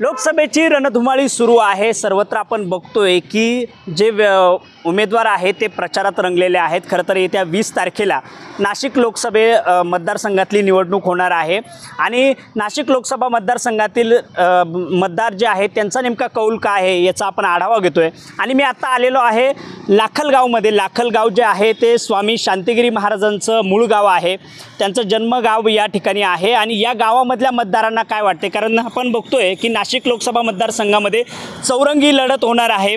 लोकसभेची रणधुमाळी सुरू आहे। सर्वत्र आपण बघतोय की जे उमेदवार आहेत ते प्रचारात रंगलेले आहेत। खरं तर येत्या 20 तारखेला नाशिक लोकसभे मतदारसंघातली निवडणूक होणार आहे आणि नाशिक लोकसभा मतदारसंघातील मतदार जे आहेत त्यांचा नेमका कौल काय आहे याचा आपण आढावा घेतोय। आणि मी आता आलेलो आहे लाखलगावमध्ये। लाखलगाव जे आहे ते स्वामी शांतिगिरी महाराजांचं मूळ गाव आहे, त्यांचं जन्मगाव या ठिकाणी आहे आणि या गावामधल्या मतदारांना काय वाटते, कारण आपण बघतोय की नाशिक लोकसभा मतदारसंघामध्ये चौरंगी लढत होणार आहे।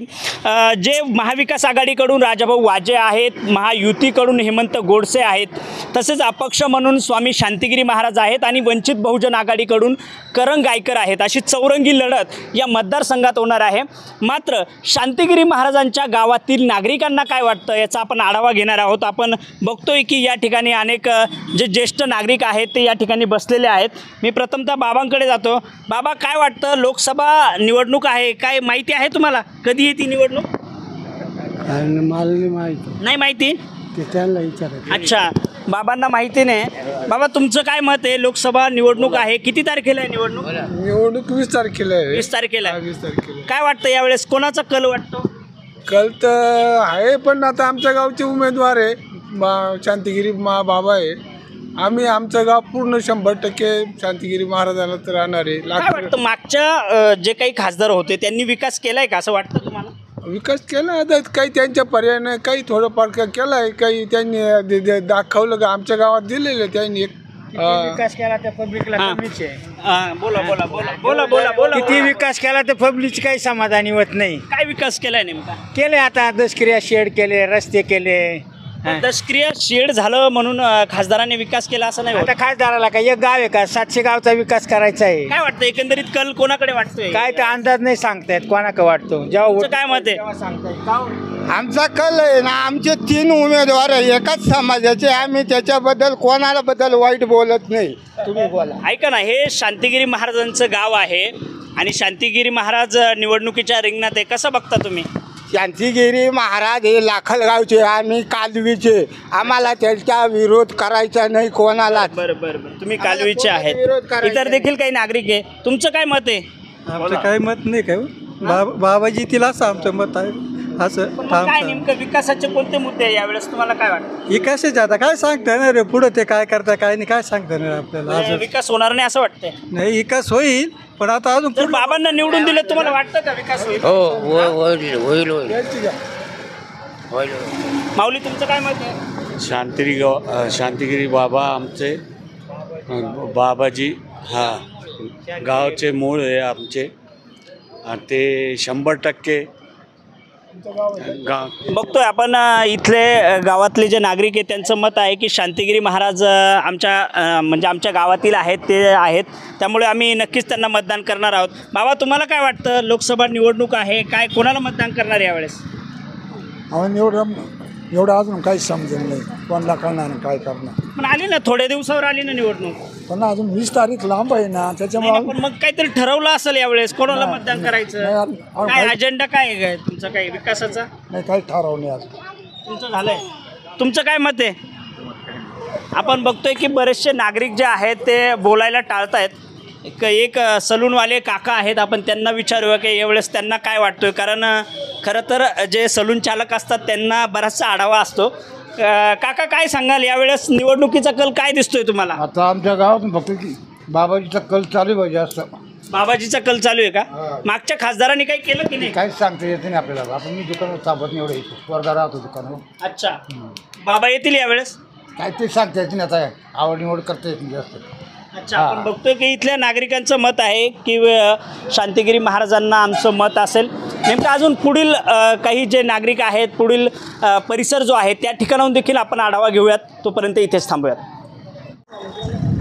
जे महाविकास आघाडीकडून राजाभाऊ वाजे आहेत, महायुतीकडून हेमंत गोडसे आहेत, तसेच अपक्ष म्हणून स्वामी शांतिगिरी महाराज आहेत आणि वंचित बहुजन आघाडीकडून करण गायकर आहेत। अशी चौरंगी लढत या मतदारसंघात होणार आहे। मात्र शांतिगिरी महाराजांच्या गावातील नागरिकांना काय वाटतं याचा आपण आढावा घेणार आहोत। आपण बघतोय की या ठिकाणी अनेक जे ज्येष्ठ नागरिक आहेत ते या ठिकाणी बसलेले आहेत। मी प्रथमतः बाबांकडे जातो। बाबा, काय वाटतं, लोकसभा निवडणूक आहे, काय माहिती आहे तुम्हाला? कधी आहे ती निवडणूक? नाही माहिती? अच्छा, बाबांना माहिती नाही। बाबा, तुमचं काय मत आहे? लोकसभा निवडणूक आहे, किती तारखेला आहे निवडणूक? निवडणूक 20 तारखेला आहे। 20 तारखेला? 20 तारखेला। काय वाटतं यावेळेस कोणाचा कल वाटतो? कल तर आहे, पण आता आमच्या गावचे उमेदवार आहे शांतिगिरी बाबा आहे। आम्ही आमचं गाव पूर्ण 100% शांतिगिरी महाराजांना तर राहणार आहे। काय वाटतं मागच्या जे काही खासदार होते त्यांनी विकास केलाय का असं वाटतं तुम्हाला? विकास केला आता, काही त्यांच्या पर्यायाने काही थोडंफार केला आहे, काही त्यांनी दाखवलं का आमच्या गावात दिलेलं त्यांनी एक विकास केला तर पब्लिकला कमीच आहे। बोला बोला बोला बोला बोला बोला। किती विकास केला तर पब्लिकची काही समाधानी होत नाही। काय विकास केलाय नेमका? केले आता दसक्रिया शेड केले, रस्ते केले। दशक्रिया शेड झालं म्हणून खासदारांनी विकास केला असं नाही होत? आता खासदाराला काय एक गाव आहे का? 700 गावचा विकास करायचा आहे। काय वाटतं एकंदरीत कल कोणाकडे वाटतोय? काय तर अंदाज नाही सांगतायत कोणाकडे वाटतो। जेव्हा काय मत आहे? आमचा कल आहे ना, आमचे 3 उमेदवार आहे एकाच समाजाचे। आम्ही त्याच्याबद्दल कोणाला बद्दल वाईट बोलत नाही। तुम्ही बोला। ऐका ना, हे शांतिगिरी महाराजांचं गाव आहे आणि शांतिगिरी महाराज निवडणुकीच्या रिंगणात आहे, कसं बघता तुम्ही? शांतिगिरी महाराज हे लाखलगावचे, आम्ही कालवीचे। आम्हाला त्यांचा विरोध करायचा नाही कोणाला। बरं बरं बरं, तुम्ही कालवीचे आहेत, इतर देखील काही नागरिक आहे, तुमचं काय मत आहे? आमचं काही मत नाही काय, बाबाजी तिला असं आमचं मत आहे। असं काय नेमकं विकासाचे कोणते मुद्दे आहे यावेळेस तुम्हाला काय वाटतं? विकासच आता काय सांगता येणार रे, पुढं ते काय करता काय नाही काय सांगता येणार आपल्याला। म्हणजे विकास होणार नाही असं वाटतंय? नाही, विकास होईल पण आता अजून जर बाबांना निवडून दिले तुम्हाला वाटतं का विकास होईल? होईल। माऊली, तुमचं काय मत आहे? शांतिगिरी बाबा आमचे बाबाजी गावचे मूळ आहे आमचे, आणि ते 100% बघतोय आपण इथले गावातले जे नागरिक आहेत त्यांचं मत आहे की शांतिगिरी महाराज आमच्या गावातील आहेत, ते आहेत, त्यामुळे आम्ही नक्कीच त्यांना मतदान करणार आहोत। बाबा, तुम्हाला काय वाटतं, लोकसभा निवडणूक आहे, काय कोणाला मतदान करणार यावेळेस? एवढं अजून काही समजेल नाही कोणाला करणार काय करणार। पण आली ना, थोड्या दिवसावर आली ना निवडणूक, पण अजून 20 तारीख लांब आहे ना, त्याच्यामुळे पण मग काहीतरी ठरवलं असेल यावेळेस कोणाला मतदान करायचं? काय अजेंडा काय आहे तुमचा, काही विकासाचा? नाही, काही ठरवलं नाही अजून। तुमचं झालंय? तुमचं काय मत आहे? आपण बघतोय की बरेचसे नागरिक जे आहेत ते बोलायला टाळतायत। एक सलूनवाले काका आहेत, आपण त्यांना विचारूया की यावेळेस त्यांना काय वाटतोय, कारण खरं तर जे सलून चालक असतात त्यांना बराचसा आढावा असतो। काका, काय सांगाल यावेळेस निवडणुकीचा कल काय दिसतोय तुम्हाला? आता आमच्या गावात फक्त की बाबाजीचा कल चालू पाहिजे असं। बाबाजीचा कल चालू आहे का? मागच्या खासदारांनी काही केलं की नाही? काहीच सांगता येत नाही आपल्याला। आपण मी दुकानात थांबत नाही, एवढं स्वर्गा राहतो दुकानावर। अच्छा, बाबा येतील यावेळेस? काय ते सांगता येत नाही, आता आवड निवड करता येत नाही जास्त। अच्छा, आपण बघतोय की इथल्या नागरिकांचं मत आहे की शांतिगिरी महाराजांना आमचं मत असेल। नेमकं अजून पुढील काही जे नागरिक आहेत, पुढील परिसर जो आहे त्या ठिकाणाहून देखील आपण आढावा घेऊयात, तोपर्यंत इथेच थांबूयात।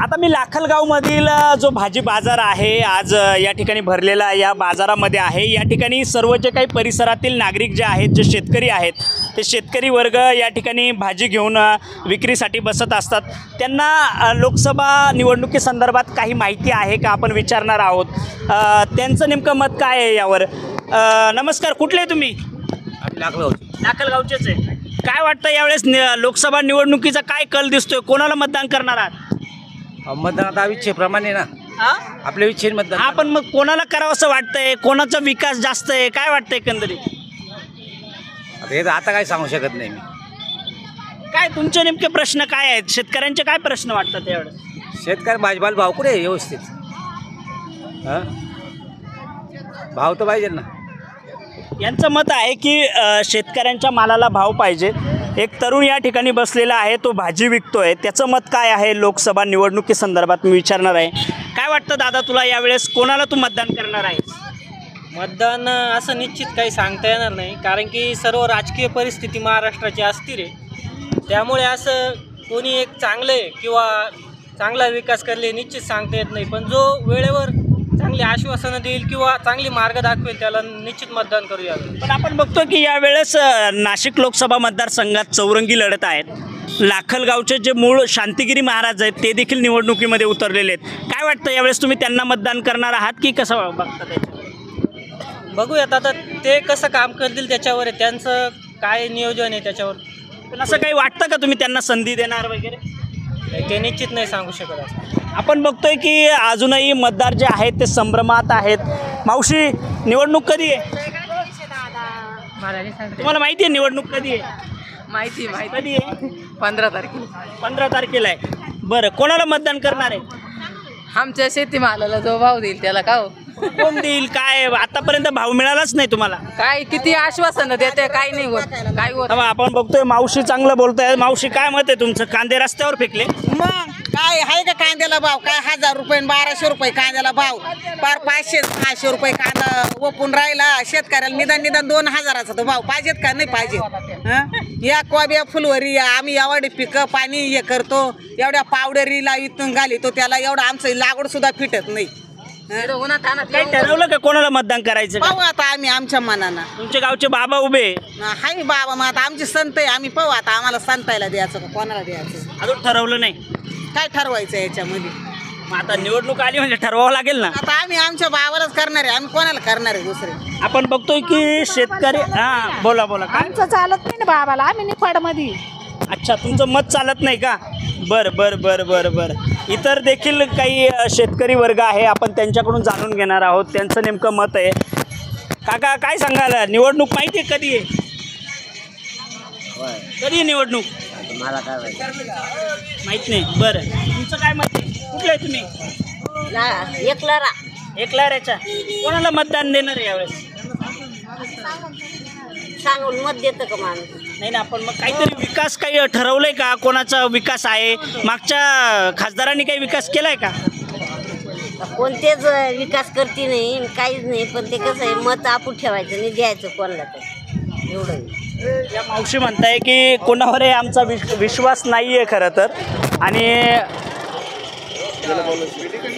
आता मी लाखलगावमधील जो भाजी बाजार आहे आज या ठिकाणी भरलेला या बाजारामध्ये आहे। या ठिकाणी सर्व जे काही परिसरातील नागरिक जे आहेत, जे शेतकरी आहेत, ते शेतकरी वर्ग या ठिकाणी भाजी घेऊन विक्रीसाठी बसत असतात। त्यांना लोकसभा निवडणुकीसंदर्भात काही माहिती आहे का आपण विचारणार आहोत। त्यांचं नेमकं मत काय आहे यावर? नमस्कार, कुठले तुम्ही? लाखलगावचेच आहे। काय वाटतं यावेळेस लोकसभा निवडणुकीचा काय कल दिसतोय, कोणाला मतदान करणार आहात? मतदान आता इच्छेप्रमाणे ना। आपल्या विच्छेद मतदान. हा, पण मग कोणाला करावं असं वाटतंय? कोणाचा विकास जास्त आहे काय वाटतंय एकंदरीत? आता काय सांगू शकत नाही मी. काय तुमचे नेमके प्रश्न काय आहेत? शेतकऱ्यांचे काय प्रश्न वाटतात यावेळेस? शेतकरी भाजीपाला भाव कुठे आहे व्यवस्थित? भाव तर पाहिजे ना. यांचं मत आहे की शेतकऱ्यांच्या मालाला भाव पाहिजे. एक तरुण या ठिकाणी बसलेला आहे, तो भाजी विकतोय. त्याचं मत काय आहे लोकसभा निवडणुकीसंदर्भात मी विचारणार आहे. काय वाटतं दादा तुला यावेळेस कोणाला तू मतदान करणार आहे? मतदान असं निश्चित काही सांगता येणार नाही, कारण की सर्व राजकीय परिस्थिती महाराष्ट्राची अस्थिर आहे. त्यामुळे असं कोणी एक चांगले किंवा चांगला विकास करले निश्चित सांगता येत नाही. पण जो वेळेवर चांगली आश्वासनं देईल किंवा चांगली मार्ग दाखवेल त्याला निश्चित मतदान करूया. पण आपण बघतो की यावेळेस नाशिक लोकसभा मतदारसंघात चौरंगी लढत आहेत. लाखलगावचे जे मूळ शांतिगिरी महाराज आहेत ते देखील निवडणुकीमध्ये उतरलेले आहेत. काय वाटतं यावेळेस तुम्ही त्यांना मतदान करणार आहात की कसं बघता त्याच्यावर? बघूयात आता ते कसं काम करतील त्याच्यावर आहे, त्यांचं काय नियोजन आहे त्याच्यावर. पण असं काही वाटतं का तुम्ही त्यांना संधी देणार वगैरे? ते निश्चित नाही सांगू शकत असं. आपण बघतोय की अजूनही मतदार जे आहेत ते संभ्रमात आहेत. मावशी, निवडणूक कधी आहे? तुम्हाला माहिती आहे निवडणूक कधी आहे? माहिती कधी आहे? 15 तारखेला. 15 तारखेला आहे. बरं, कोणाला मतदान करणार आहे? आमच्या शेतीमालाला जो भाव देईल त्याला. का हो? कोण देईल? काय आतापर्यंत भाव मिळालाच नाही तुम्हाला? काय किती आश्वासन देते, काही नाही होत, काय होत. आपण बघतोय मावशी चांगलं बोलताय. मावशी, काय मत आहे तुमचं? कांदे रस्त्यावर फेकले? मग काय आहे का कांद्याला भाव? काय 1000 रुपये 1200 रुपये कांद्याला भाव, पार 500-600 रुपये कांदा ओपून राहिला. शेतकऱ्याला निदान 2000चा तो भाव पाहिजेत का? नाही पाहिजे. या कोब्या फुलवरी आम्ही एवढे पिकं पाणी हे करतो, एवढ्या पावडरीला इथून घालितो, त्याला एवढं आमचं लागवड सुद्धा फिटत नाही. काही ठरवलं का कोणाला मतदान करायचं? पाहू आता आम्ही आमच्या मनानं. तुमच्या गावचे बाबा उभे हाय बाबा, मग आता आमची संत आहे, आम्ही पाहू आता आम्हाला संतायला द्यायचं का कोणाला द्यायचं. अजून ठरवलं नाही? काय ठरवायचं याच्यामध्ये? मग आता निवडणूक आली म्हणजे ठरवावं लागेल ना. आता आम्ही आमच्या बाबालाच करणार आहे, आम्ही कोणाला करणार आहे दुसरे? आपण बघतोय की शेतकरी. हा, बोला बोला. काय? आमचं चालत नाही ना बाबाला, आम्ही निफाडमध्ये. अच्छा, तुमचं मत चालत नाही का? बरं बरं बरं बरं बरं. इतर देखील काही शेतकरी वर्ग आहे, आपण त्यांच्याकडून जाणून घेणार आहोत त्यांचं नेमकं मत आहे. काका, काय सांगाल? निवडणूक माहिती आहे कधी आहे? कधी आहे निवडणूक? मला काय माहित नाही. बरं, तुमचं काय मत आहे? कुठलं आहे तुम्ही? एकलाऱ्याच्या. कोणाला मतदान देणार आहे यावेळेस? सांगून मत देतं का माणूस? नाही ना, आपण मग काहीतरी विकास काही ठरवलंय का? कोणाचा विकास आहे? मागच्या खासदारांनी काही विकास केलाय का? कोणतेच विकास करते नाही, काहीच नाही. पण ते कसं आहे, मत आपण ठेवायचं नाही, द्यायचं कोणाला तर, एवढं. या मावशी म्हणताय की कोणावरही आमचा विश्वास नाही आहे खरं तर. आणि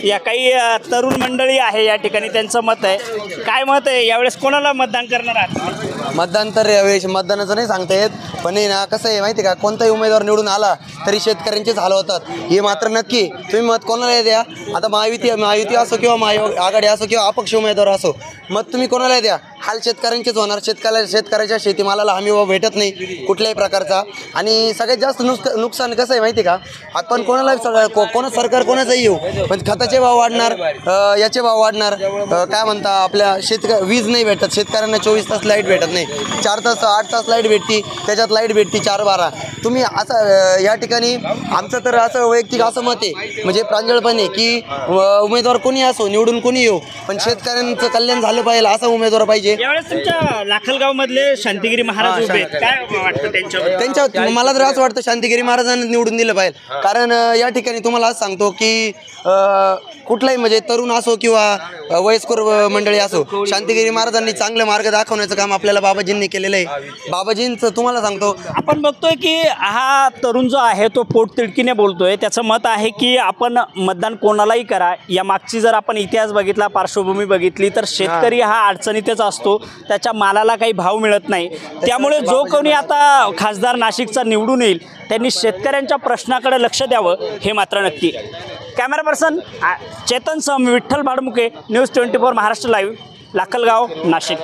या काही तरुण मंडळी आहे या ठिकाणी, त्यांचं मत आहे. काय मत आहे यावेळेस? कोणाला मतदान करणार आहात? मतदान तर यावेळेस मतदानाचं नाही सांगता येत, पण ना कसं आहे माहिती का, कोणताही उमेदवार निवडून आला तरी शेतकऱ्यांचेच हाल होतात हे मात्र नक्की. तुम्ही मत कोणाला द्या, आता महायुती असो किंवा आघाडी असो किंवा अपक्ष उमेदवार असो, मत तुम्ही कोणाला द्या, हाल शेतकऱ्यांचेच होणार. शेतकऱ्याच्या शेतीमालाला हमी भाव भेटत नाही कुठल्याही प्रकारचा. आणि सगळ्यात जास्त नुकसान कसं आहे माहिती का, आपण कोणाला सरकार कोणाचाही येऊ, पण खताचे भाव वाढणार, याचे भाव वाढणार. काय म्हणता, आपल्या वीज नाही भेटत शेतकऱ्यांना, 24 तास लाईट भेटत नाही. 4 तास 8 तास लाईट भेटती, त्याच्यात लाईट भेटती 4-12. तुम्ही असं या ठिकाणी आमचं तर असं वैयक्तिक असं मत आहे, म्हणजे प्रांजळपणे की उमेदवार कोणी असो, निवडून कोणी येऊ, पण शेतकऱ्यांचं कल्याण झालं पाहिजे असा उमेदवार पाहिजे. यावेळेस तुमच्या लाखलगाव मधले शांतिगिरी महाराज उभे आहेत, काय वाटतं त्यांच्या? मला तर असं वाटतं शांतिगिरी महाराजांनी निवडून दिलं पाहिजे. कारण या ठिकाणी तुम्हाला असं सांगतो की कुठलाही म्हणजे तरुण असो किंवा वयस्कर मंडळी असो, शांतिगिरी महाराजांनी चांगलं मार्ग दाखवण्याचं काम आपल्याला बाबाजींनी केलेलं आहे. बाबाजींचं तुम्हाला सांगतो, आपण बघतोय की हा तरुण जो आहे तो पोटतिडकीने बोलतोय. त्याचं मत आहे की आपण मतदान कोणालाही करा. या मागची जर आपण इतिहास बघितला, पार्श्वभूमी बघितली, तर शेतकरी हा अडचणीतच असतो, त्याच्या मालाला काही भाव मिळत नाही. त्यामुळे जो कोणी आता खासदार नाशिकचा निवडून येईल त्यांनी शेतकऱ्यांच्या प्रश्नाकडे लक्ष द्यावं हे मात्र नक्की. कॅमेरा पर्सन चेतन सम, विठ्ठल भाडमुके, न्यूज 24 महाराष्ट्र लाईव्ह, लाखलगाव, नाशिक.